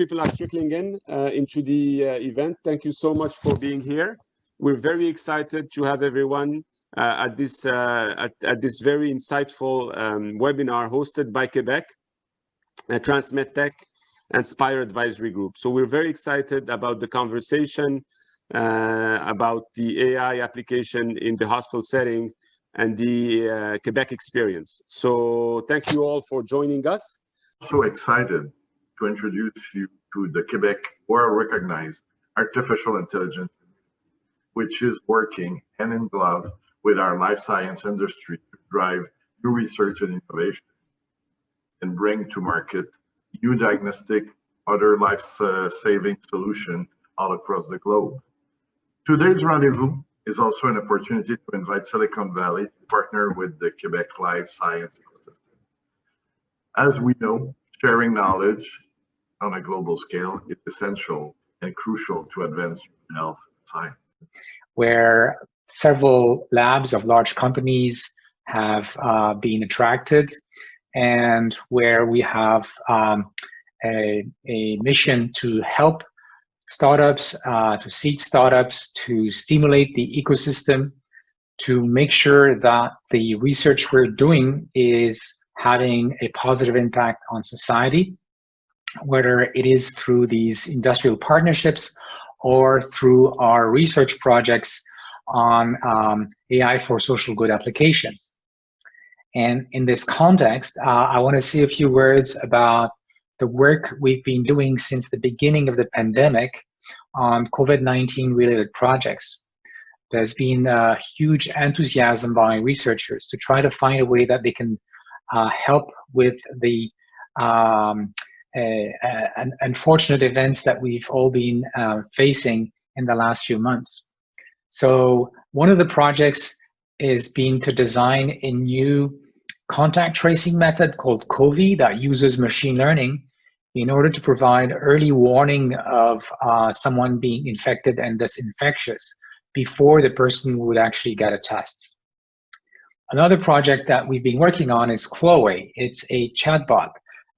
people are trickling in into the event. Thank you so much for being here. We're very excited to have everyone at this very insightful webinar hosted by Quebec, TransMedTech, and Spire Advisory Group. So we're very excited about the conversation about the AI application in the hospital setting and the Quebec experience. So thank you all for joining us. So excited to introduce you to the Quebec world-recognized artificial intelligence, which is working hand in glove with our life science industry to drive new research and innovation and bring to market new diagnostic, other life-saving solutions all across the globe. Today's rendezvous is also an opportunity to invite Silicon Valley to partner with the Quebec life science ecosystem. As we know, sharing knowledge on a global scale is essential and crucial to advance health science. Where several labs of large companies have been attracted, and where we have a mission to help startups, to seed startups, to stimulate the ecosystem, to make sure that the research we're doing is having a positive impact on society, whether it is through these industrial partnerships or through our research projects on AI for social good applications. And in this context, I want to say a few words about the work we've been doing since the beginning of the pandemic on COVID-19 related projects. There's been a huge enthusiasm by researchers to try to find a way that they can help with the unfortunate events that we've all been facing in the last few months. So one of the projects is being to design a new contact tracing method called COVID that uses machine learning in order to provide early warning of someone being infected and thus infectious before the person would actually get a test. Another project that we've been working on is Chloe. It's a chatbot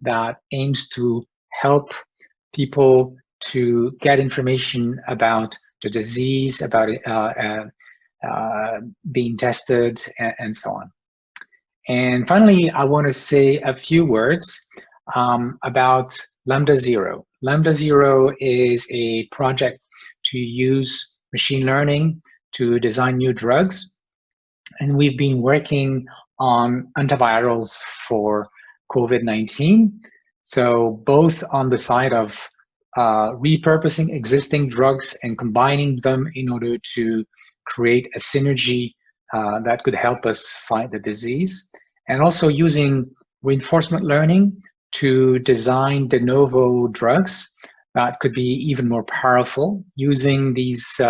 that aims to help people to get information about the disease, about being tested, and so on. And finally, I want to say a few words about Lambda Zero. Lambda Zero is a project to use machine learning to design new drugs. And we've been working on antivirals for COVID-19. So both on the side of repurposing existing drugs and combining them in order to create a synergy that could help us fight the disease, and also using reinforcement learning to design de novo drugs that could be even more powerful, using these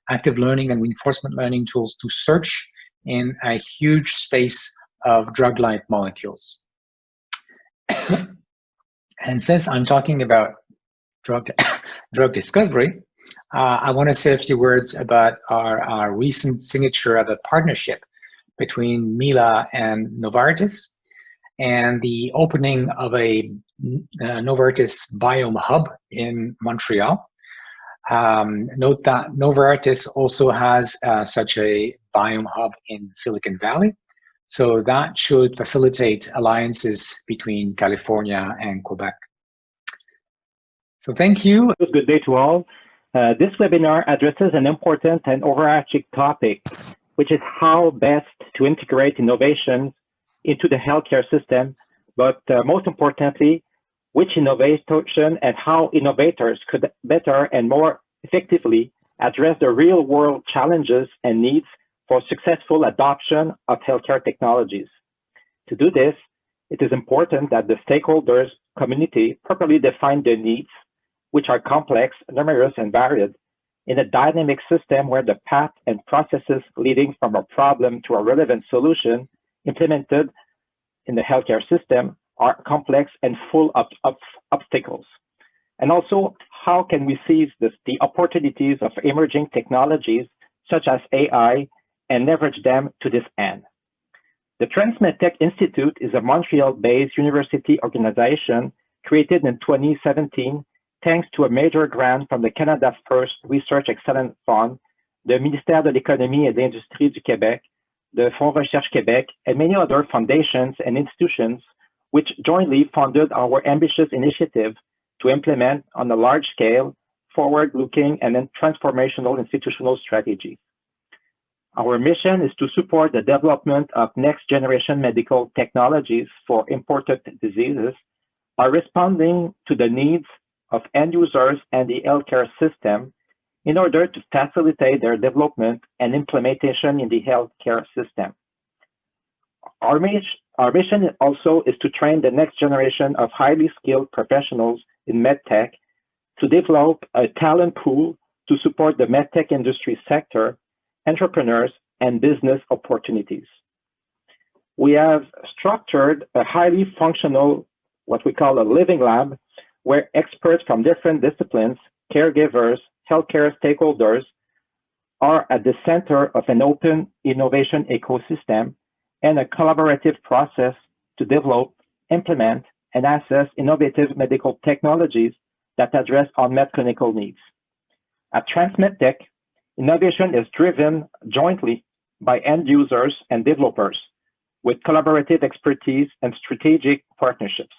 active learning and reinforcement learning tools to search in a huge space of drug-like molecules. And since I'm talking about drug discovery, I want to say a few words about our recent signature of a partnership between Mila and Novartis, and the opening of a Novartis Biome Hub in Montreal. Note that Novartis also has such a Biome Hub in Silicon Valley, so that should facilitate alliances between California and Quebec. So thank you. Good day to all. This webinar addresses an important and overarching topic, which is how best to integrate innovation into the healthcare system, but most importantly, which innovation and how innovators could better and more effectively address the real-world challenges and needs for successful adoption of healthcare technologies. To do this, it is important that the stakeholders community properly define the needs, which are complex, numerous, and varied, in a dynamic system where the path and processes leading from a problem to a relevant solution implemented in the healthcare system are complex and full of obstacles. And also, how can we seize the opportunities of emerging technologies such as AI and leverage them to this end? The TransMedTech Institute is a Montreal-based university organization created in 2017 thanks to a major grant from the Canada First Research Excellence Fund, the Ministère de l'Économie et de l'Industrie du Québec, the Fonds Recherche Québec, and many other foundations and institutions which jointly funded our ambitious initiative to implement on a large scale, forward-looking and then transformational institutional strategies. Our mission is to support the development of next-generation medical technologies for important diseases by responding to the needs of end users and the healthcare system in order to facilitate their development and implementation in the healthcare system. Our mission also is to train the next generation of highly skilled professionals in medtech to develop a talent pool to support the medtech industry sector, entrepreneurs, and business opportunities. We have structured a highly functional, what we call a living lab, where experts from different disciplines, caregivers, healthcare stakeholders are at the center of an open innovation ecosystem and a collaborative process to develop, implement, and assess innovative medical technologies that address unmet clinical needs. At TransMedTech, innovation is driven jointly by end users and developers with collaborative expertise and strategic partnerships.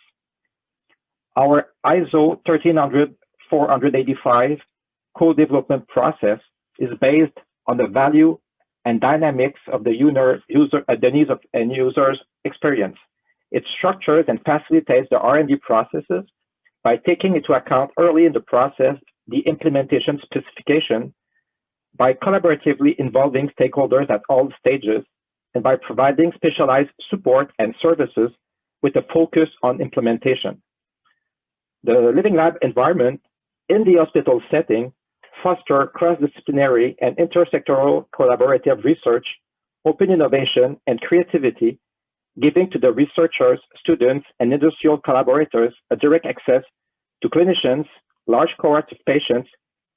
Our ISO 13485 co-development process is based on the value and dynamics of the needs of end users' experience. It structures and facilitates the R&D processes by taking into account early in the process the implementation specification, by collaboratively involving stakeholders at all stages, and by providing specialized support and services with a focus on implementation. The Living Lab environment in the hospital setting foster cross-disciplinary and intersectoral collaborative research, open innovation, and creativity, giving to the researchers, students, and industrial collaborators a direct access to clinicians, large cohorts of patients,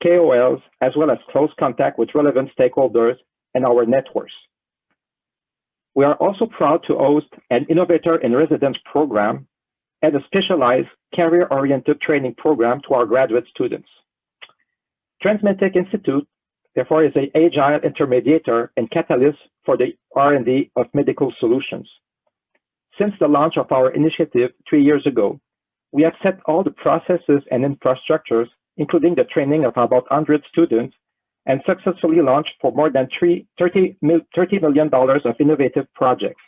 KOLs, as well as close contact with relevant stakeholders and our networks. We are also proud to host an Innovator in Residence program and a specialized career-oriented training program to our graduate students. TransMedTech Institute, therefore, is an agile intermediator and catalyst for the R&D of medical solutions. Since the launch of our initiative 3 years ago, we have set all the processes and infrastructures, including the training of about 100 students, and successfully launched for more than $30 million of innovative projects.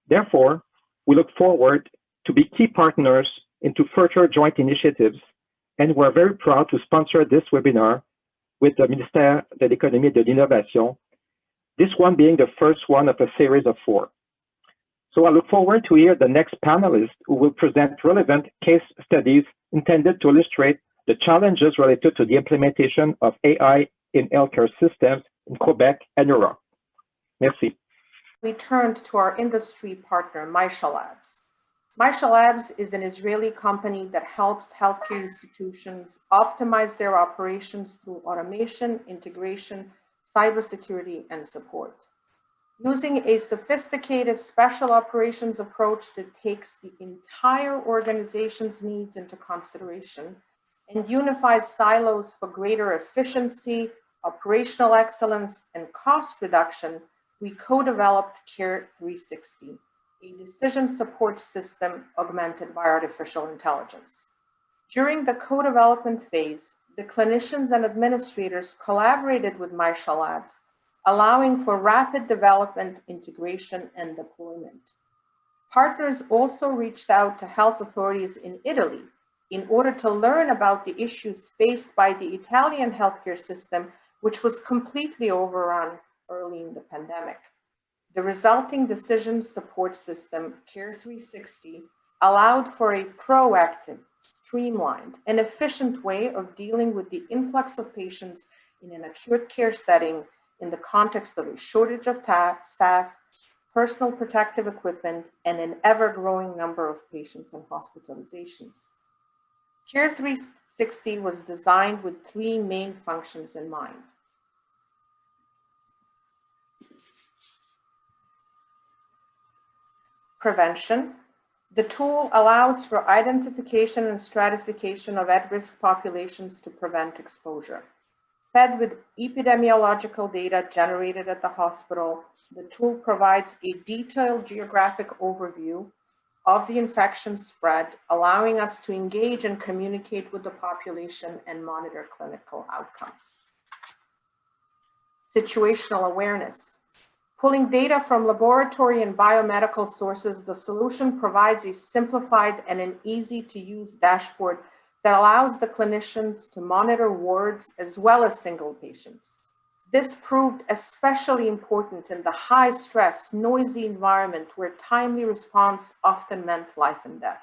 Therefore, we look forward to be key partners into further joint initiatives, and we're very proud to sponsor this webinar with the Ministère de l'Économie et de l'Innovation, this one being the first one of a series of 4. So I look forward to hear the next panelist who will present relevant case studies intended to illustrate the challenges related to the implementation of AI in healthcare systems in Quebec and Europe. Merci. We turned to our industry partner, Maisha Labs. Maisha Labs is an Israeli company that helps healthcare institutions optimize their operations through automation, integration, cybersecurity, and support. Using a sophisticated special operations approach that takes the entire organization's needs into consideration and unifies silos for greater efficiency, operational excellence, and cost reduction, we co-developed Care 360, a decision support system augmented by artificial intelligence. During the co-development phase, the clinicians and administrators collaborated with Maisha Labs, allowing for rapid development, integration, and deployment. Partners also reached out to health authorities in Italy in order to learn about the issues faced by the Italian healthcare system, which was completely overrun early in the pandemic. The resulting decision support system, Care 360, allowed for a proactive, streamlined, and efficient way of dealing with the influx of patients in an acute care setting in the context of a shortage of staff, personal protective equipment, and an ever-growing number of patients and hospitalizations. Care 360 was designed with 3 main functions in mind. Prevention, The tool allows for identification and stratification of at-risk populations to prevent exposure. Fed with epidemiological data generated at the hospital, the tool provides a detailed geographic overview of the infection spread, allowing us to engage and communicate with the population and monitor clinical outcomes. Situational awareness. Pulling data from laboratory and biomedical sources, the solution provides a simplified and an easy-to-use dashboard that allows the clinicians to monitor wards as well as single patients. This proved especially important in the high-stress, noisy environment where timely response often meant life and death.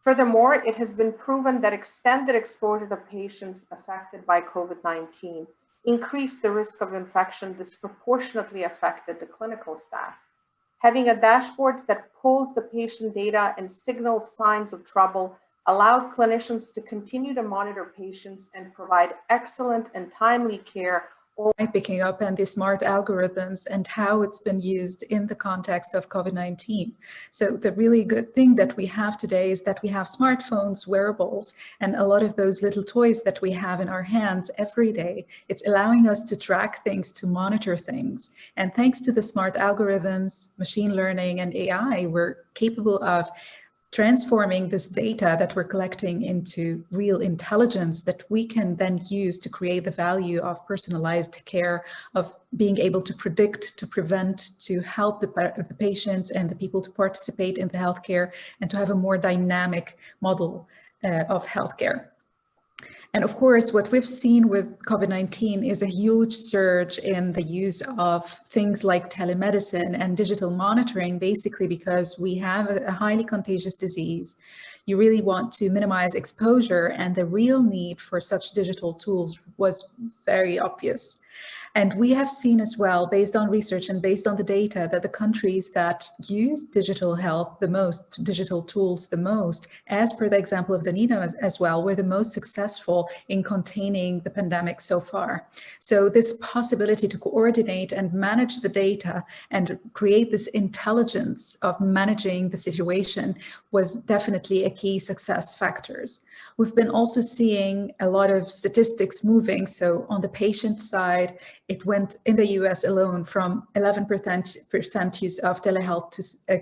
Furthermore, it has been proven that extended exposure to patients affected by COVID-19 increased the risk of infection disproportionately affected the clinical staff. Having a dashboard that pulls the patient data and signals signs of trouble allowed clinicians to continue to monitor patients and provide excellent and timely care. Picking up and the smart algorithms and how it's been used in the context of COVID-19. So the really good thing that we have today is that we have smartphones, wearables, and a lot of those little toys that we have in our hands every day. It's allowing us to track things, to monitor things. And thanks to the smart algorithms, machine learning, and AI, we're capable of transforming this data that we're collecting into real intelligence that we can then use to create the value of personalized care, of being able to predict, to prevent, to help the patients and the people to participate in the healthcare and to have a more dynamic model of healthcare. And of course, what we've seen with COVID-19 is a huge surge in the use of things like telemedicine and digital monitoring, basically because we have a highly contagious disease. You really want to minimize exposure, and the real need for such digital tools was very obvious. And we have seen as well, based on research and based on the data, that the countries that use digital health the most, digital tools the most, as per the example of Danita as well, were the most successful in containing the pandemic so far. So this possibility to coordinate and manage the data and create this intelligence of managing the situation was definitely a key success factors. We've been also seeing a lot of statistics moving. So on the patient side, it went in the US alone from 11% use of telehealth to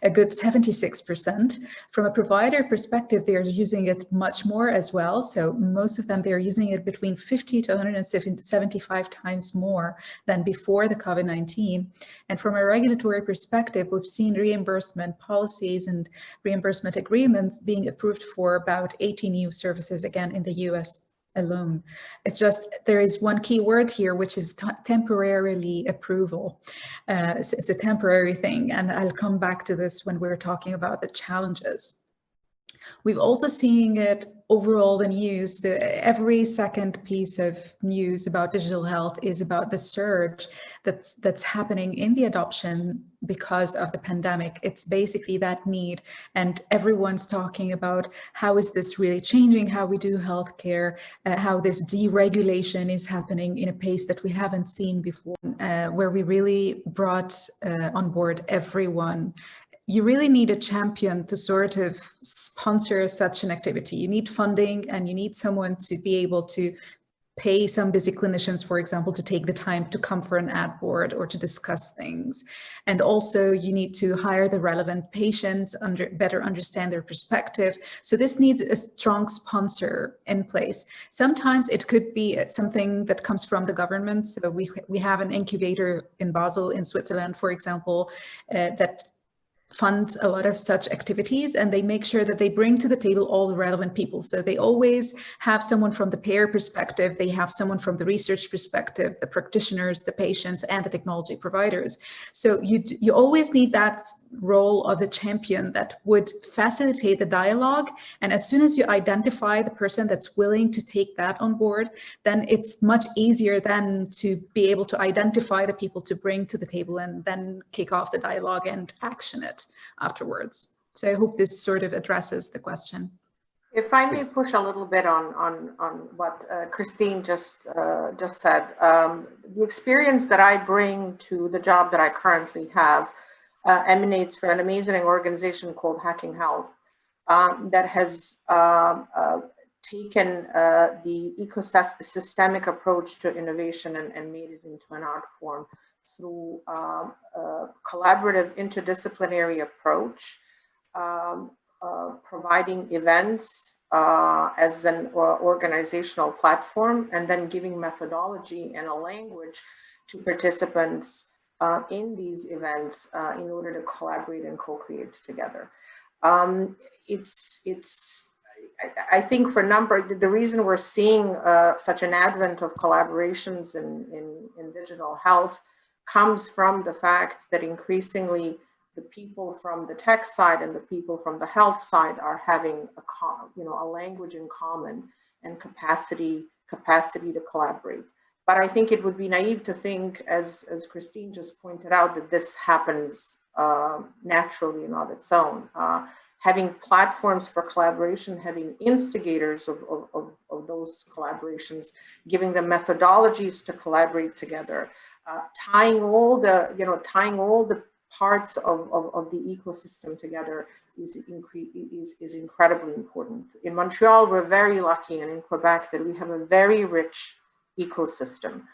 a good 76%. From a provider perspective, they're using it much more as well. So most of them, they're using it between 50 to 175 times more than before the COVID-19. And from a regulatory perspective, we've seen reimbursement policies and reimbursement agreements being approved for about 80 new services, again, in the US alone. It's just, there is one key word here, which is temporarily approval. It's a temporary thing, and I'll come back to this when we're talking about the challenges. We've also seen it overall the news. Every second piece of news about digital health is about the surge that's happening in the adoption because of the pandemic. It's basically that need, and everyone's talking about how is this really changing how we do healthcare, how this deregulation is happening in a pace that we haven't seen before, where we really brought on board everyone. You really need a champion to sort of sponsor such an activity. You need funding, and you need someone to be able to pay some busy clinicians, for example, to take the time to come for an ad board or to discuss things. And also you need to hire the relevant patients, better understand their perspective. So this needs a strong sponsor in place. Sometimes it could be something that comes from the government. So we have an incubator in Basel in Switzerland, for example, that fund a lot of such activities, and they make sure that they bring to the table all the relevant people. So they always have someone from the payer perspective, they have someone from the research perspective, the practitioners, the patients, and the technology providers. So you always need that role of the champion that would facilitate the dialogue. And as soon as you identify the person that's willing to take that on board, then it's much easier then to be able to identify the people to bring to the table and then kick off the dialogue and action it afterwards. So I hope this sort of addresses the question. If I may push a little bit on what Christine just said, the experience that I bring to the job that I currently have emanates from an amazing organization called Hacking Health that has taken the ecosystemic approach to innovation and made it into an art form through a collaborative interdisciplinary approach, providing events as an organizational platform, and then giving methodology and a language to participants in these events in order to collaborate and co-create together. I think for the reason we're seeing such an advent of collaborations in digital health comes from the fact that increasingly the people from the tech side and the people from the health side are having a language in common and capacity to collaborate. But I think it would be naive to think, as Christine just pointed out, that this happens naturally and on its own. Having platforms for collaboration, having instigators of those collaborations, giving them methodologies to collaborate together, tying all the parts of the ecosystem together is incredibly important. In Montreal, we're very lucky, and in Quebec, that we have a very rich ecosystem.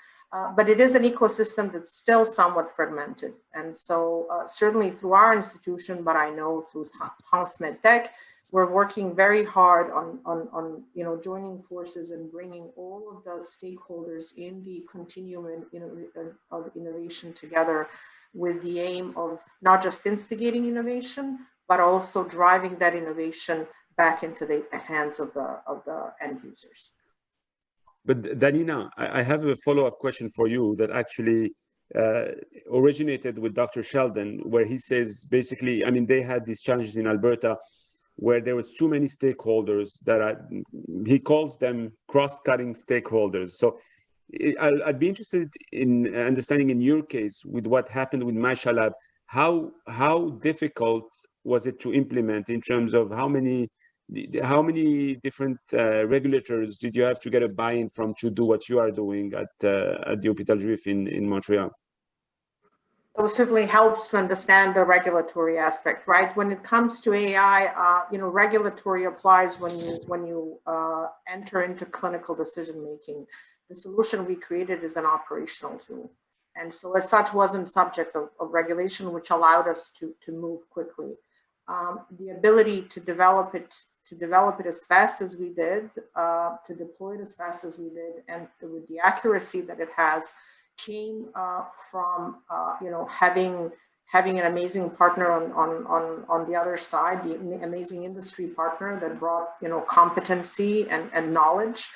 But it is an ecosystem that's still somewhat fragmented. And so certainly through our institution, but I know through TransMedTech, we're working very hard on joining forces and bringing all of the stakeholders in the continuum of innovation together, with the aim of not just instigating innovation, but also driving that innovation back into the hands of the end users. But Danina, I have a follow-up question for you that actually originated with Dr. Sheldon, where he says basically, I mean, they had these challenges in Alberta where there was too many stakeholders he calls them cross-cutting stakeholders. So I'd be interested in understanding, in your case, with what happened with MyShalab, how difficult was it to implement, in terms of how many different regulators did you have to get a buy-in from to do what you are doing at the Hôpital Juif in Montreal? It certainly helps to understand the regulatory aspect, right? When it comes to AI, regulatory applies when you enter into clinical decision making. The solution we created is an operational tool, and so as such wasn't subject of regulation, which allowed us to move quickly. The ability to develop it as fast as we did, to deploy it as fast as we did, and with the accuracy that it has, came from having an amazing partner on the other side, the amazing industry partner that brought competency and knowledge,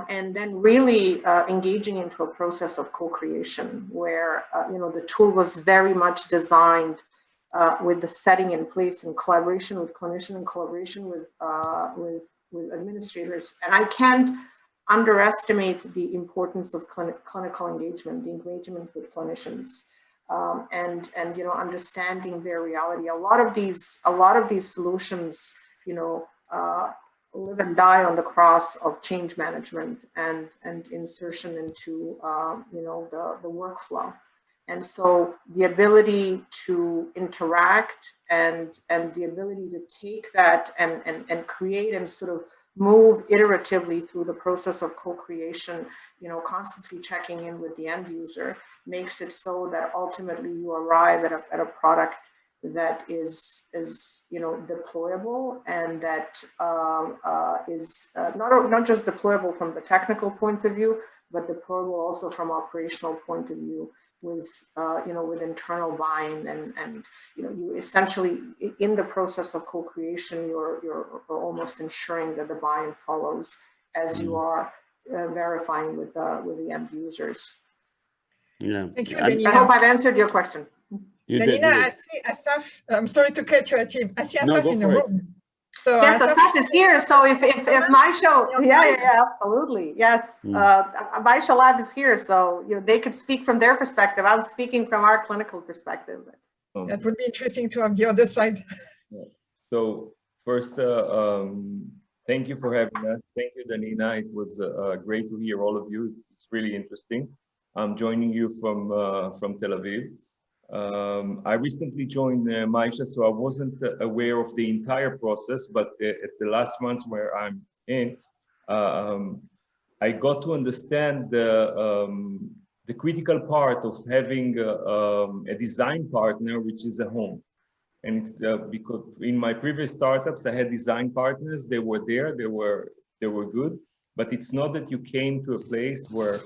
and then really engaging into a process of co-creation where the tool was very much designed with the setting in place in collaboration with clinicians, in collaboration with administrators. And I can't underestimate the importance of clinical engagement, the engagement with clinicians, and understanding their reality. A lot of these solutions, live and die on the cross of change management and insertion into the workflow. And so the ability to interact and the ability to take that and create and sort of move iteratively through the process of co-creation, constantly checking in with the end user, makes it so that ultimately you arrive at a product that is deployable, and that is not just deployable from the technical point of view, but deployable also from operational point of view, with internal buy-in, and you essentially, in the process of co-creation, you're almost ensuring that the buy-in follows as you are verifying with the end users. Yeah. Thank you, Danina. I hope I've answered your question. Danina, I see Asaf. I'm sorry to cut you, Atim. I see Asaf in the room. So yes, Asaf is here. So if my show, yeah, absolutely, yes. MyShalab is here, so they could speak from their perspective. I'm speaking from our clinical perspective. That would be interesting to have the other side. So first, thank you for having us. Thank you, Danina. It was great to hear all of you. It's really interesting. I'm joining you from Tel Aviv. I recently joined Maisha, so I wasn't aware of the entire process, but at the last months where I'm in, I got to understand the critical part of having a design partner, which is a home. And it's, because in my previous startups, I had design partners. They were there, they were good, but it's not that you came to a place where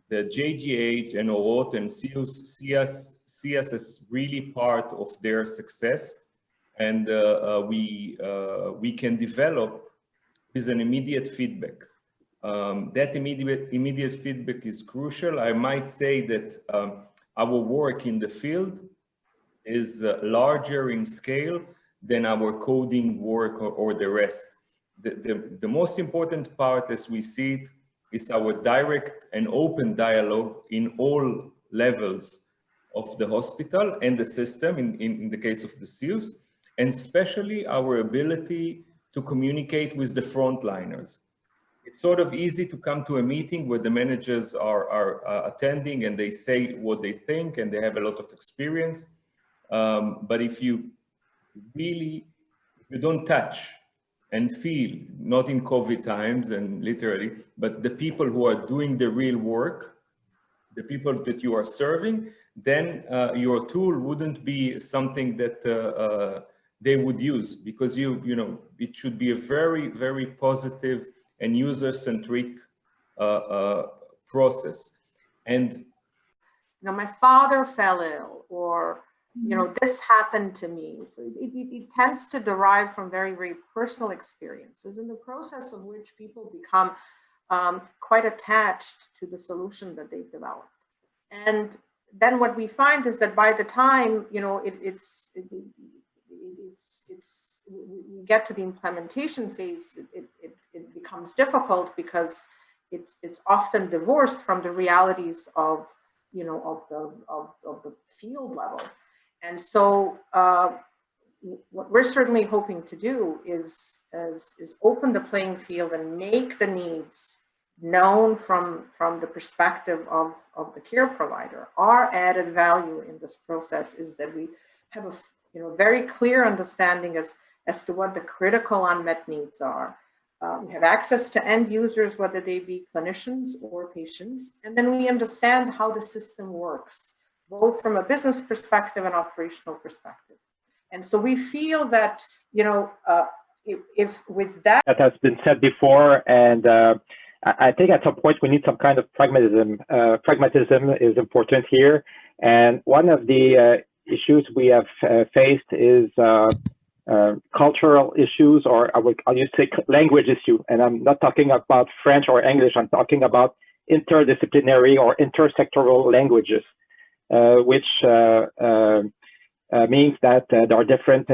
the JGH and Orot and CIUS see us as really part of their success, and we can develop with an immediate feedback. That immediate feedback is crucial. I might say that our work in the field is larger in scale than our coding work or the rest. The most important part, as we see it, is our direct and open dialogue in all levels of the hospital and the system, in the case of the CIUS, and especially our ability to communicate with the frontliners. It's sort of easy to come to a meeting where the managers are attending and they say what they think and they have a lot of experience. But if you don't touch and feel, not in COVID times and literally, but the people who are doing the real work, the people that you are serving, then your tool wouldn't be something that they would use, because you know, it should be a very, very positive and user-centric process. And you know, my father fell ill, or you know, this happened to me. So it tends to derive from very, very personal experiences, in the process of which people become quite attached to the solution that they've developed. And then what we find is that by the time, you know, we get to the implementation phase, it becomes difficult, because it's often divorced from the realities of, you know, of the field level. And so what we're certainly hoping to do is open the playing field and make the needs known from the perspective of the care provider. Our added value in this process is that we have a, you know, very clear understanding as to what the critical unmet needs are. We have access to end users, whether they be clinicians or patients, and then we understand how the system works, both from a business perspective and operational perspective. And so we feel that, you know, if with that... That has been said before, and I think at some point we need some kind of pragmatism. Pragmatism is important here. And one of the issues we have faced is cultural issues, or I'll just say language issue. And I'm not talking about French or English, I'm talking about interdisciplinary or intersectoral languages. Which means that there are different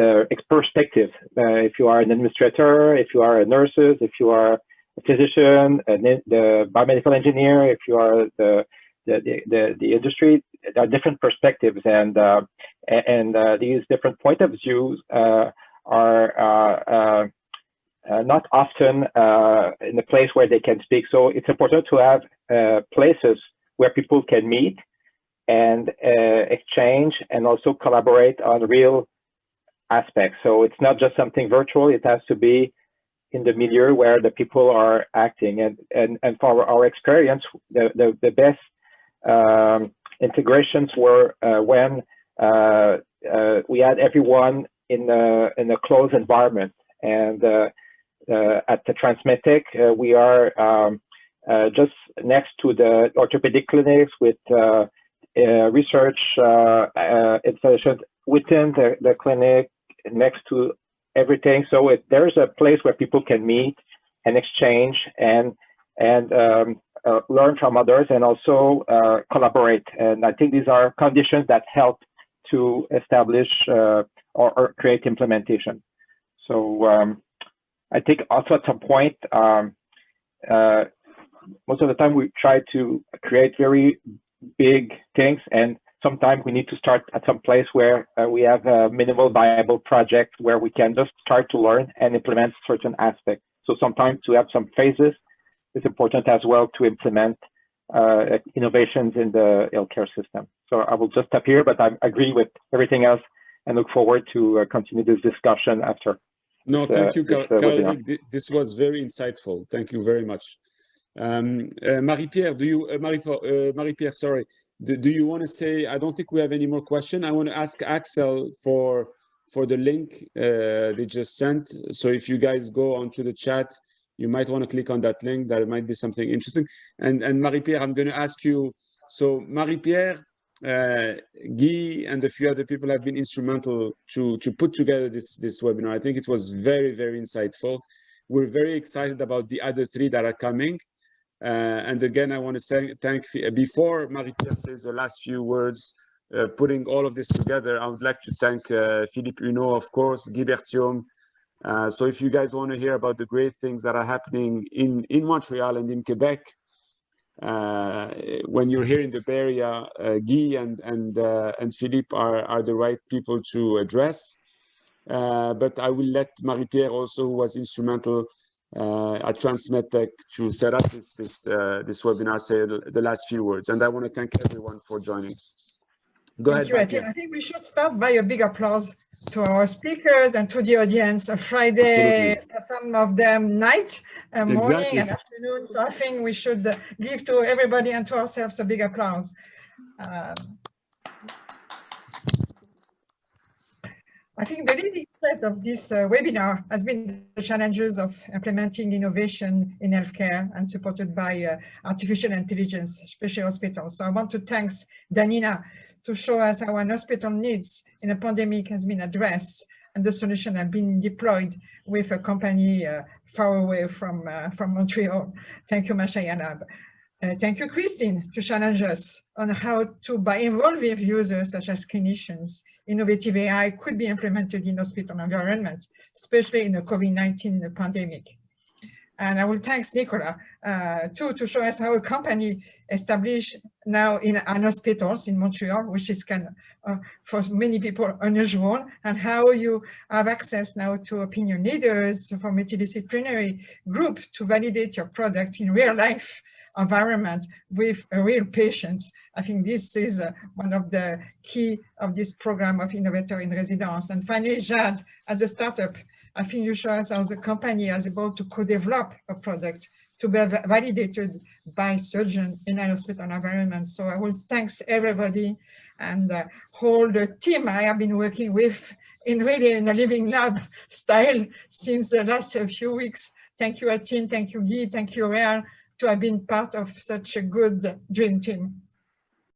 perspectives. If you are an administrator, if you are a nurse, if you are a physician, the biomedical engineer, if you are the industry, there are different perspectives, and these different point of views are not often in a place where they can speak. So it's important to have places where people can meet and exchange and also collaborate on real aspects. So it's not just something virtual, it has to be in the milieu where the people are acting. And for our experience, the best integrations were when we had everyone in a closed environment. And at the Transmedic, we are just next to the orthopedic clinics with research installations within the clinic, next to everything. So there's a place where people can meet and exchange and learn from others, and also collaborate. And I think these are conditions that help to establish or create implementation. So I think also at some point, most of the time we try to create very big things, and sometimes we need to start at some place where we have a minimal viable project where we can just start to learn and implement certain aspects. So sometimes to have some phases, it's important as well to implement innovations in the healthcare system. So I will just stop here, but I agree with everything else and look forward to continue this discussion after. No, thank you, Karl. This was very insightful. Thank you very much. Marie-Pierre, Marie-Pierre, sorry. Do you want to say, I don't think we have any more questions. I want to ask Axel for the link they just sent. So if you guys go onto the chat, you might want to click on that link. That might be something interesting. And Marie-Pierre, I'm going to ask you, so Marie-Pierre, Guy, and a few other people have been instrumental to put together this webinar. I think it was very, very insightful. We're very excited about the other 3 that are coming. And again, I want to say thank, before Marie-Pierre says the last few words, putting all of this together, I would like to thank Philippe Huneau, of course, Guy Berthiaume. So if you guys want to hear about the great things that are happening in Montreal and in Quebec, when you're here in the Bay Area, Guy and Philippe are the right people to address. But I will let Marie-Pierre also, who was instrumental at TransMedTech to set up this webinar, say the last few words. And I want to thank everyone for joining. Go ahead, Marie-Pierre. I think we should start by a big applause to our speakers and to the audience. Friday, for some of them night, morning and afternoon. So I think we should give to everybody and to ourselves a big applause. I think the leading thread of this webinar has been the challenges of implementing innovation in healthcare and supported by artificial intelligence, especially hospitals. So I want to thank Danina to show us how an hospital needs in a pandemic has been addressed and the solution have been deployed with a company far away from Montreal. Thank you, Masha Yanab. Thank you, Christine, to challenge us on how to, by involving users such as clinicians, innovative AI could be implemented in hospital environments, especially in the COVID-19 pandemic. And I will thank Nicola too, to show us how a company established now in an hospitals in Montreal, which is kind of, for many people unusual, and how you have access now to opinion leaders for multidisciplinary group to validate your product in real life environment with a real patient. I think this is one of the key of this program of Innovator in Residence. And finally, Jade, as a startup, I think you show us how the company is able to co-develop a product to be validated by surgeon in an hospital environment. So I will thank everybody and whole the team I have been working with in really in a living lab style since the last few weeks. Thank you, Atin, thank you, Guy, thank you, Real, to have been part of such a good dream team.